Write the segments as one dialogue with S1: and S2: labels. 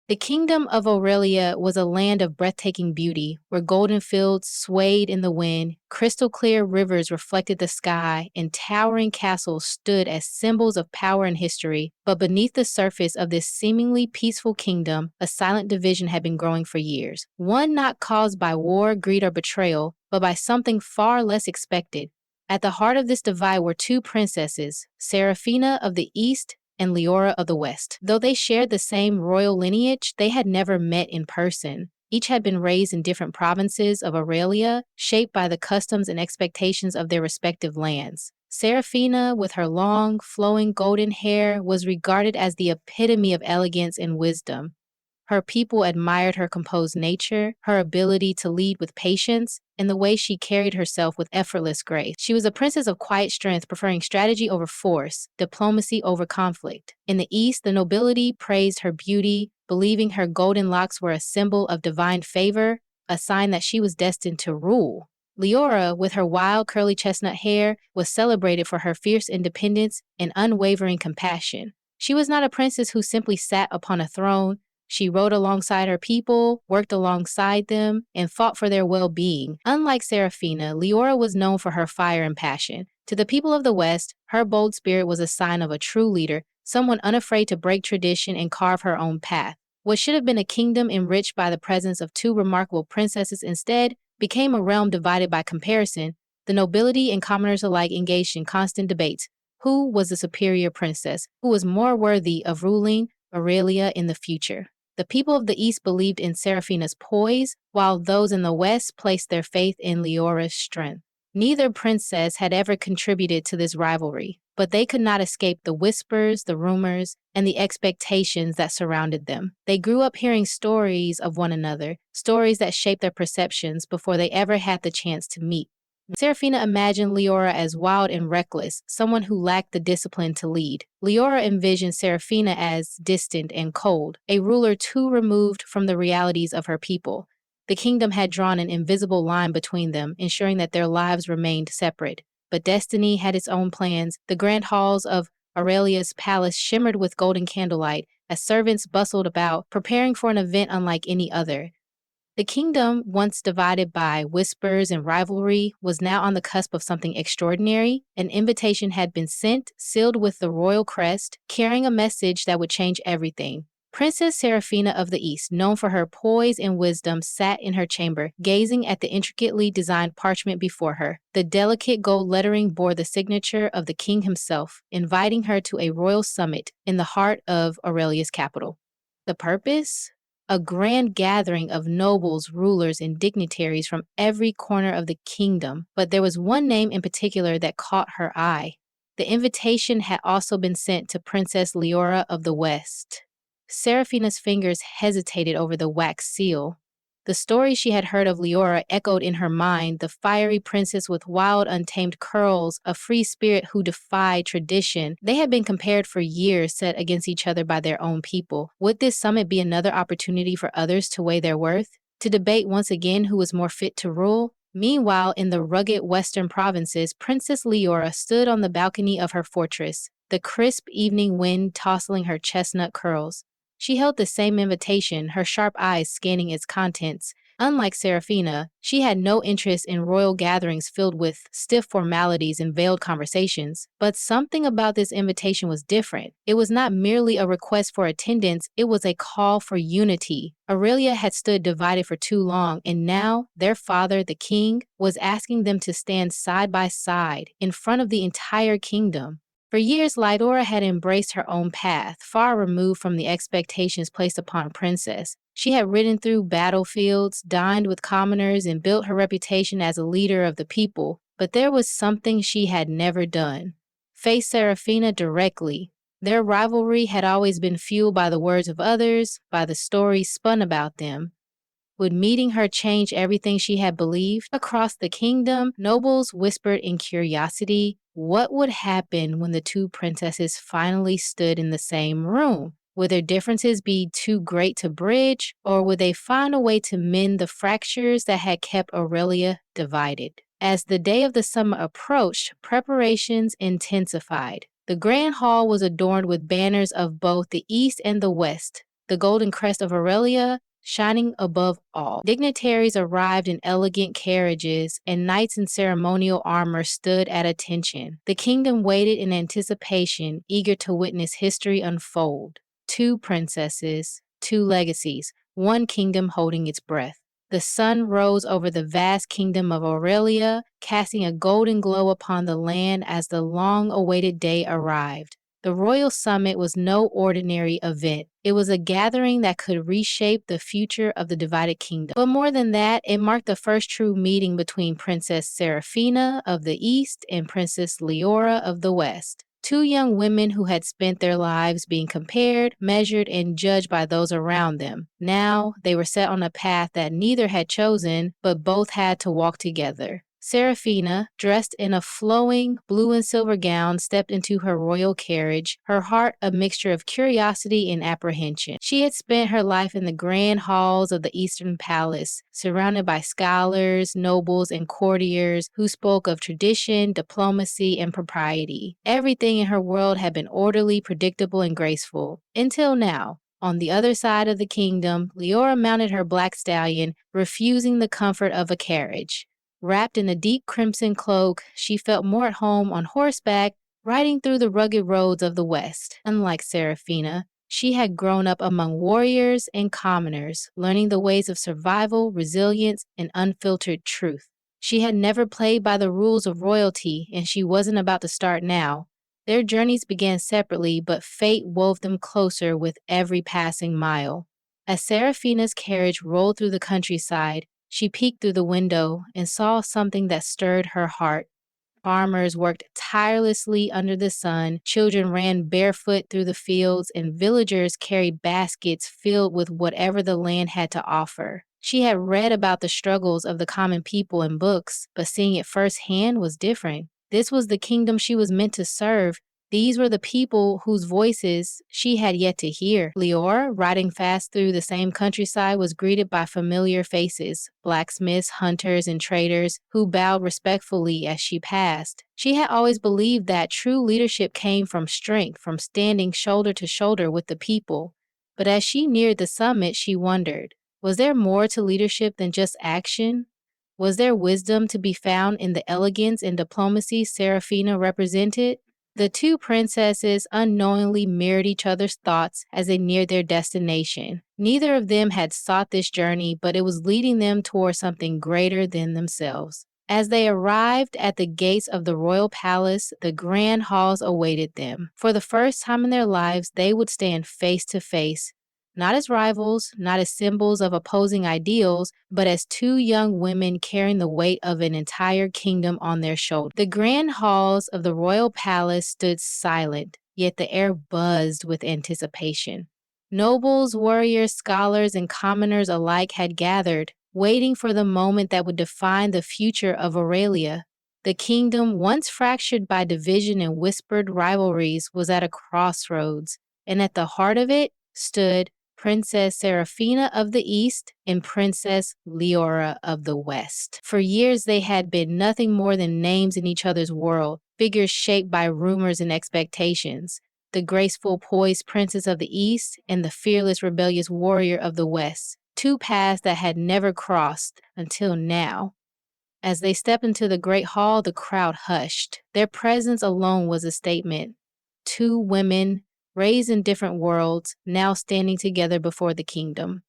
S1: The kingdom of Aurelia was a land of breathtaking beauty, where golden fields swayed in the wind, crystal clear rivers reflected the sky, and towering castles stood as symbols of power and history. But beneath the surface of this seemingly peaceful kingdom, a silent division had been growing for years. One not caused by war, greed, or betrayal, but by something far less expected. At the heart of this divide were two princesses, Seraphina of the East and Leora of the West. Though they shared the same royal lineage, they had never met in person. Each had been raised in different provinces of Aurelia, shaped by the customs and expectations of their respective lands. Seraphina, with her long, flowing golden hair, was regarded as the epitome of elegance and wisdom. Her people admired her composed nature, her ability to lead with patience, and the way she carried herself with effortless grace. She was a princess of quiet strength, preferring strategy over force, diplomacy over conflict. In the East, the nobility praised her beauty, believing her golden locks were a symbol of divine favor, a sign that she was destined to rule. Leora, with her wild curly chestnut hair, was celebrated for her fierce independence and unwavering compassion. She was not a princess who simply sat upon a throne. She rode alongside her people, worked alongside them, and fought for their well-being. Unlike Seraphina, Leora was known for her fire and passion. To the people of the West, her bold spirit was a sign of a true leader, someone unafraid to break tradition and carve her own path. What should have been a kingdom enriched by the presence of two remarkable princesses instead became a realm divided by comparison. The nobility and commoners alike engaged in constant debates. Who was the superior princess? Who was more worthy of ruling Aurelia in the future? The people of the East believed in Seraphina's poise, while those in the West placed their faith in Leora's strength. Neither princess had ever contributed to this rivalry, but they could not escape the whispers, the rumors, and the expectations that surrounded them. They grew up hearing stories of one another, stories that shaped their perceptions before they ever had the chance to meet. Seraphina imagined Leora as wild and reckless, someone who lacked the discipline to lead. Leora envisioned Seraphina as distant and cold, a ruler too removed from the realities of her people. The kingdom had drawn an invisible line between them, ensuring that their lives remained separate. But destiny had its own plans. The grand halls of Aurelia's palace shimmered with golden candlelight as servants bustled about, preparing for an event unlike any other. The kingdom, once divided by whispers and rivalry, was now on the cusp of something extraordinary. An invitation had been sent, sealed with the royal crest, carrying a message that would change everything. Princess Seraphina of the East, known for her poise and wisdom, sat in her chamber, gazing at the intricately designed parchment before her. The delicate gold lettering bore the signature of the king himself, inviting her to a royal summit in the heart of Aurelia's capital. The purpose? A grand gathering of nobles, rulers, and dignitaries from every corner of the kingdom. But there was one name in particular that caught her eye. The invitation had also been sent to Princess Leora of the West. Seraphina's fingers hesitated over the wax seal. The story she had heard of Leora echoed in her mind, the fiery princess with wild, untamed curls, a free spirit who defied tradition. They had been compared for years, set against each other by their own people. Would this summit be another opportunity for others to weigh their worth? To debate once again who was more fit to rule? Meanwhile, in the rugged western provinces, Princess Leora stood on the balcony of her fortress, the crisp evening wind tossing her chestnut curls. She held the same invitation, her sharp eyes scanning its contents. Unlike Seraphina, she had no interest in royal gatherings filled with stiff formalities and veiled conversations. But something about this invitation was different. It was not merely a request for attendance, it was a call for unity. Aurelia had stood divided for too long, and now their father, the king, was asking them to stand side by side in front of the entire kingdom. For years, Leora had embraced her own path, far removed from the expectations placed upon a princess. She had ridden through battlefields, dined with commoners, and built her reputation as a leader of the people. But there was something she had never done. Face Seraphina directly. Their rivalry had always been fueled by the words of others, by the stories spun about them. Would meeting her change everything she had believed? Across the kingdom, nobles whispered in curiosity, what would happen when the two princesses finally stood in the same room? Would their differences be too great to bridge, or would they find a way to mend the fractures that had kept Aurelia divided? As the day of the summit approached, preparations intensified. The grand hall was adorned with banners of both the East and the West. the golden crest of Aurelia shining above all. Dignitaries arrived in elegant carriages, and knights in ceremonial armor stood at attention. The kingdom waited in anticipation, eager to witness history unfold. Two princesses, two legacies, one kingdom holding its breath. The sun rose over the vast kingdom of Aurelia, casting a golden glow upon the land as the long-awaited day arrived. The royal summit was no ordinary event. It was a gathering that could reshape the future of the divided kingdom. But more than that, it marked the first true meeting between Princess Seraphina of the East and Princess Leora of the West. Two young women who had spent their lives being compared, measured, and judged by those around them. Now, they were set on a path that neither had chosen, but both had to walk together. Seraphina, dressed in a flowing blue and silver gown, stepped into her royal carriage, her heart a mixture of curiosity and apprehension. She had spent her life in the grand halls of the Eastern Palace, surrounded by scholars, nobles, and courtiers who spoke of tradition, diplomacy, and propriety. Everything in her world had been orderly, predictable, and graceful. Until now. On the other side of the kingdom, Leora mounted her black stallion, refusing the comfort of a carriage. Wrapped in a deep crimson cloak, she felt more at home on horseback, riding through the rugged roads of the West. Unlike Seraphina, she had grown up among warriors and commoners, learning the ways of survival, resilience, and unfiltered truth. She had never played by the rules of royalty, and she wasn't about to start now. Their journeys began separately, but fate wove them closer with every passing mile. As Seraphina's carriage rolled through the countryside, she peeked through the window and saw something that stirred her heart. Farmers worked tirelessly under the sun, children ran barefoot through the fields, and villagers carried baskets filled with whatever the land had to offer. She had read about the struggles of the common people in books, but seeing it firsthand was different. This was the kingdom she was meant to serve. These were the people whose voices she had yet to hear. Leora, riding fast through the same countryside, was greeted by familiar faces, blacksmiths, hunters, and traders, who bowed respectfully as she passed. She had always believed that true leadership came from strength, from standing shoulder to shoulder with the people. But as she neared the summit, she wondered, was there more to leadership than just action? Was there wisdom to be found in the elegance and diplomacy Seraphina represented? The two princesses unknowingly mirrored each other's thoughts as they neared their destination. Neither of them had sought this journey, but it was leading them toward something greater than themselves. As they arrived at the gates of the royal palace, the grand halls awaited them. For the first time in their lives, they would stand face to face. Not as rivals, not as symbols of opposing ideals, but as two young women carrying the weight of an entire kingdom on their shoulders. The grand halls of the royal palace stood silent, yet the air buzzed with anticipation. Nobles, warriors, scholars, and commoners alike had gathered, waiting for the moment that would define the future of Aurelia. The kingdom, once fractured by division and whispered rivalries, was at a crossroads, and at the heart of it stood Princess Seraphina of the East and Princess Leora of the West. For years, they had been nothing more than names in each other's world, figures shaped by rumors and expectations. The graceful, poised princess of the East and the fearless, rebellious warrior of the West. Two paths that had never crossed until now. As they stepped into the great hall, the crowd hushed. Their presence alone was a statement. Two women, raised in different worlds, now standing together before the kingdom.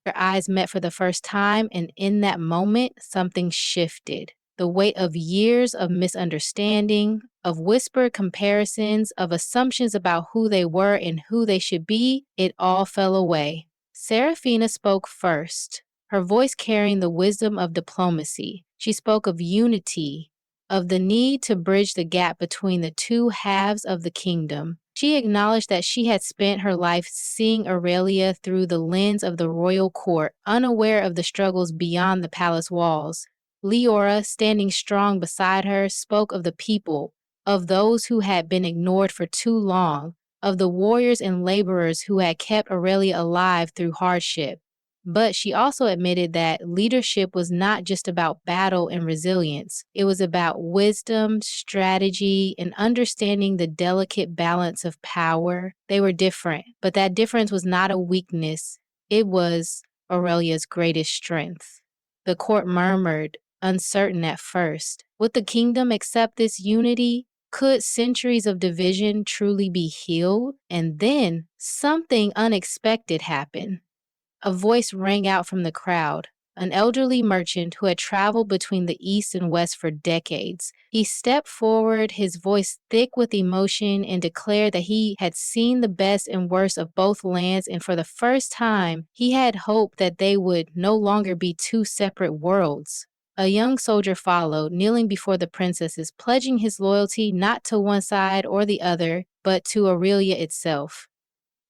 S1: Their eyes met for the first time, and in that moment, something shifted. The weight of years of misunderstanding, of whispered comparisons, of assumptions about who they were and who they should be, it all fell away. Seraphina spoke first, her voice carrying the wisdom of diplomacy. She spoke of unity, of the need to bridge the gap between the two halves of the kingdom. She acknowledged that she had spent her life seeing Aurelia through the lens of the royal court, unaware of the struggles beyond the palace walls. Leora, standing strong beside her, spoke of the people, of those who had been ignored for too long, of the warriors and laborers who had kept Aurelia alive through hardship. But she also admitted that leadership was not just about battle and resilience. It was about wisdom, strategy, and understanding the delicate balance of power. They were different, but that difference was not a weakness. It was Aurelia's greatest strength. The court murmured, uncertain at first. Would the kingdom accept this unity? Could centuries of division truly be healed? And then something unexpected happened. A voice rang out from the crowd, an elderly merchant who had traveled between the East and West for decades. He stepped forward, his voice thick with emotion, and declared that he had seen the best and worst of both lands, and for the first time, he had hope that they would no longer be two separate worlds. A young soldier followed, kneeling before the princesses, pledging his loyalty not to one side or the other, but to Aurelia itself.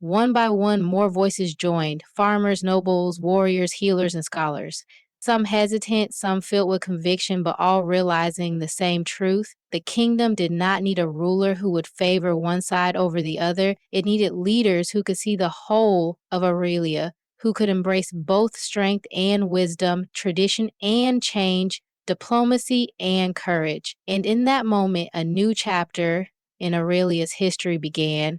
S1: One by one, more voices joined: farmers, nobles, warriors, healers, and scholars. Some hesitant, some filled with conviction, but all realizing the same truth. The kingdom did not need a ruler who would favor one side over the other. It needed leaders who could see the whole of Aurelia, who could embrace both strength and wisdom, tradition and change, diplomacy and courage. And in that moment, a new chapter in Aurelia's history began.